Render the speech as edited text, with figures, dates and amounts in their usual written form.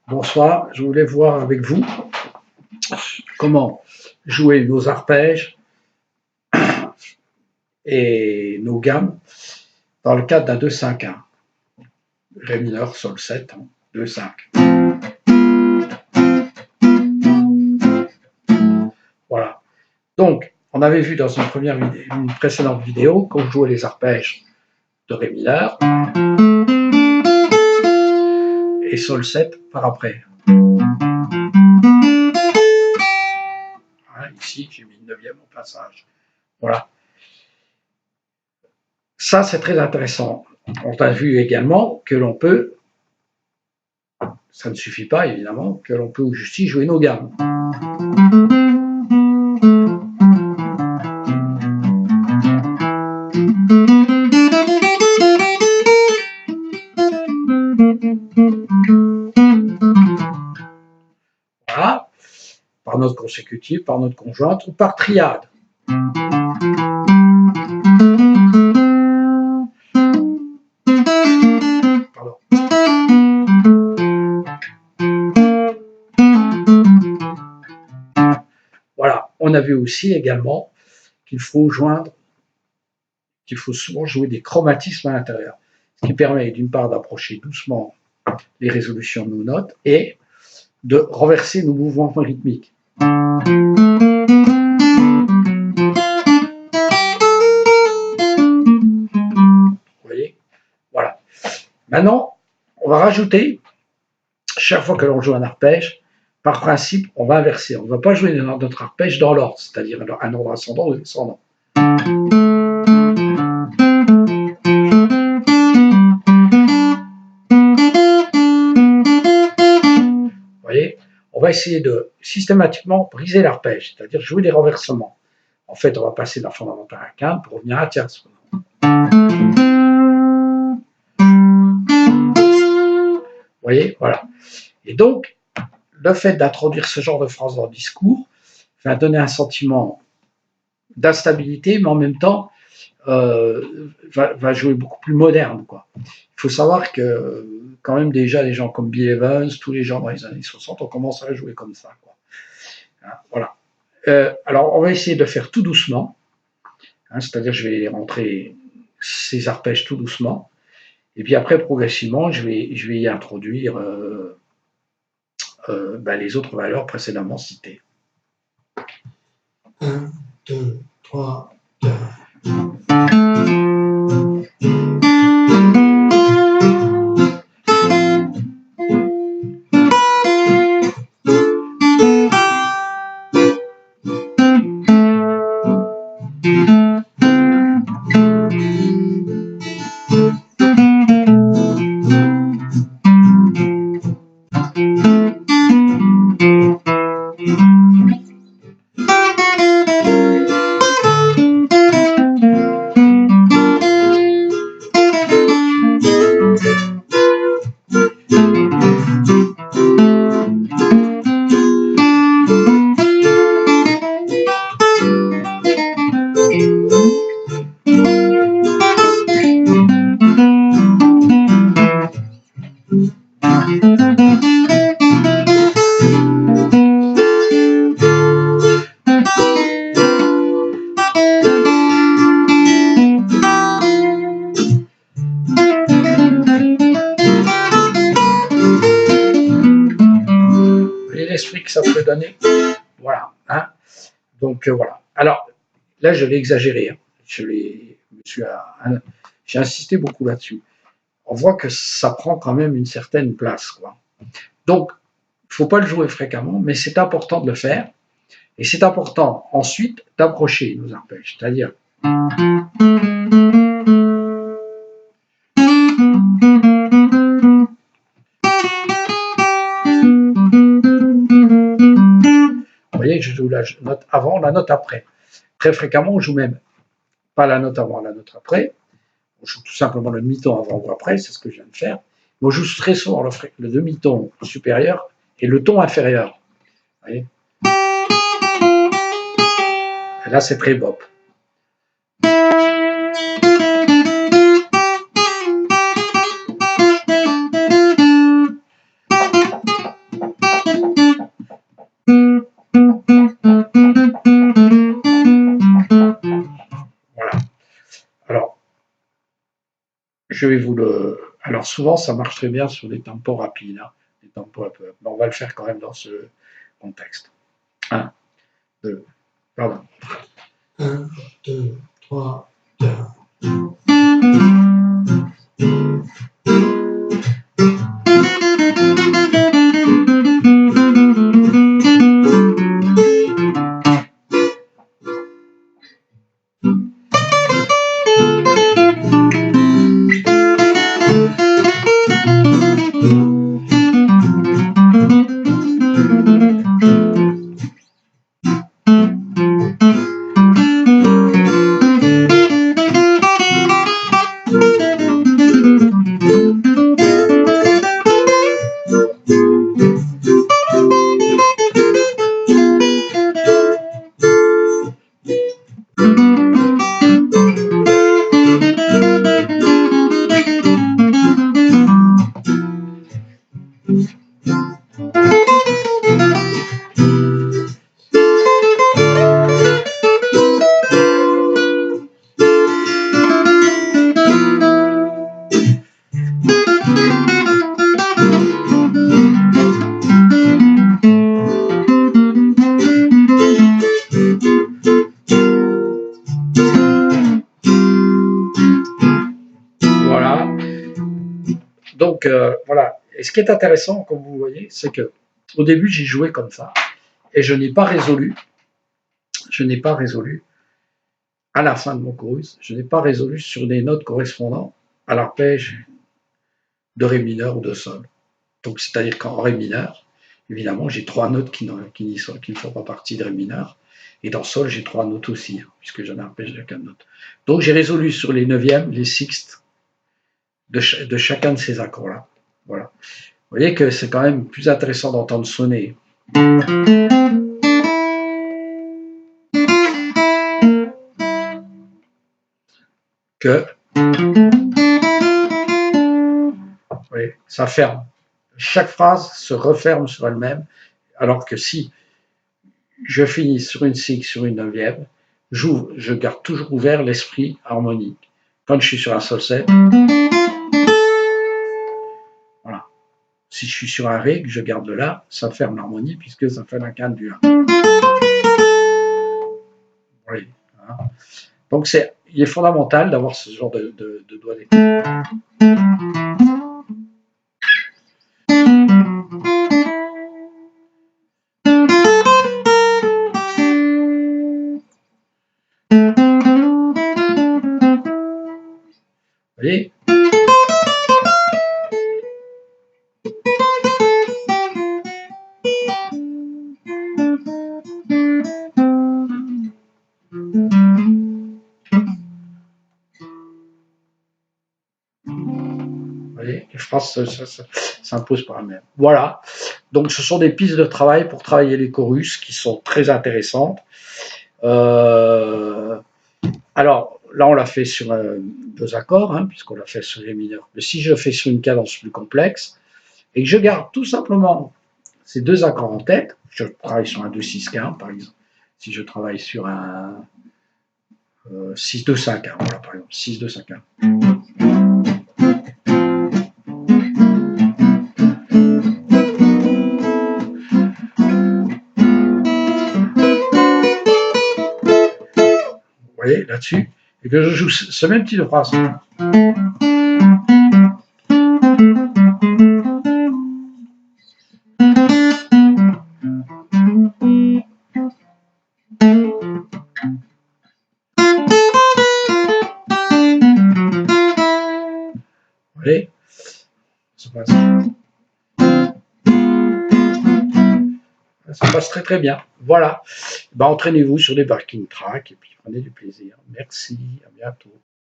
Bonsoir, je voulais voir avec vous comment jouer nos arpèges et nos gammes dans le cadre d'un 2-5-1. Ré mineur, sol 7, 2-5. Voilà. Donc, on avait vu dans une précédente vidéo qu'on jouait les arpèges de Ré mineur et sol 7 par après. Ici, j'ai mis une neuvième au passage. Voilà. Ça, c'est très intéressant. On a vu également que l'on peut, ça ne suffit pas évidemment, que l'on peut aussi jouer nos gammes. Voilà, par note consécutive, par note conjointe ou par triade. Pardon. Voilà, on a vu aussi également qu'il faut souvent jouer des chromatismes à l'intérieur, ce qui permet d'une part d'approcher doucement les résolutions de nos notes et de renverser nos mouvements rythmiques. Vous voyez? Voilà. Maintenant, on va rajouter, chaque fois que l'on joue un arpège, par principe, on va inverser. On ne va pas jouer notre arpège dans l'ordre, c'est-à-dire un ordre ascendant ou descendant. Vous voyez? On va essayer de systématiquement briser l'arpège, c'est-à-dire jouer des renversements. En fait, on va passer d'un fondamental à un quinte pour revenir à un tierce. Vous voyez? Voilà. Et donc, le fait d'introduire ce genre de phrase dans le discours va donner un sentiment d'instabilité, mais en même temps, va jouer beaucoup plus moderne, quoi. Il faut savoir que, quand même, déjà, les gens comme Bill Evans, tous les gens dans les années 60, ont commencé à jouer comme ça, quoi. Voilà. Alors, on va essayer de faire tout doucement, c'est-à-dire je vais rentrer ces arpèges tout doucement, et puis après, progressivement, je vais y introduire les autres valeurs précédemment citées. 1, 2, 3, 4. L'esprit que ça peut donner. Voilà. Donc, voilà. Alors, là, je l'ai exagéré. J'ai insisté beaucoup là-dessus. On voit que ça prend quand même une certaine place, quoi. Donc, il ne faut pas le jouer fréquemment, mais c'est important de le faire. Et c'est important, ensuite, d'approcher nos arpèges. C'est-à-dire... Vous voyez que je joue la note avant, la note après. Très fréquemment, on joue même pas la note avant, la note après. On joue tout simplement le demi-ton avant ou après, c'est ce que je viens de faire. Mais on joue très souvent le demi-ton supérieur et le ton inférieur. Vous voyez? Et là, c'est très bop. je vais vous le... Alors souvent, ça marche très bien sur des tempos rapides, hein, des tempos un peu... Mais on va le faire quand même dans ce contexte. 1, 2, pardon. 1, 2, 3, 4. Donc voilà. Et ce qui est intéressant, comme vous voyez, c'est que au début, j'y jouais comme ça. Et je n'ai pas résolu, à la fin de mon chorus, je n'ai pas résolu sur des notes correspondant à l'arpège de Ré mineur ou de Sol. Donc c'est-à-dire qu'en Ré mineur, évidemment, j'ai 3 notes qui ne font pas partie de Ré mineur. Et dans Sol, j'ai 3 notes aussi, hein, puisque j'ai un arpège de 4 notes. Donc j'ai résolu sur les neuvièmes, les sixtes de chacun de ces accords-là. Voilà. Vous voyez que c'est quand même plus intéressant d'entendre sonner que... Vous voyez, ça ferme. Chaque phrase se referme sur elle-même, alors que si je finis sur une six, sur une neuvième, je garde toujours ouvert l'esprit harmonique. Quand je suis sur un sol 7, voilà. Si je suis sur un Ré, que je garde là, ça ferme l'harmonie puisque ça fait la quinte du 1. Oui, hein. Donc il est fondamental d'avoir ce genre de doigt d'écoute. Vous voyez ? Les phrases s'imposent par elles-mêmes. Voilà. Donc, ce sont des pistes de travail pour travailler les chorus qui sont très intéressantes. Alors, là, on l'a fait sur 2 accords, hein, puisqu'on l'a fait sur Ré mineur. Mais si je le fais sur une cadence plus complexe, et que je garde tout simplement ces 2 accords en tête, je travaille sur un 2-6-15, par exemple. Si je travaille sur un 6-2-5-1, voilà, par exemple, 6-2-5-1. Vous voyez, là-dessus, et que je joue ce même type de phrase. Vous voyez, ça passe très très bien. Voilà. Ben, entraînez-vous sur les backing tracks et puis prenez du plaisir. Merci, à bientôt.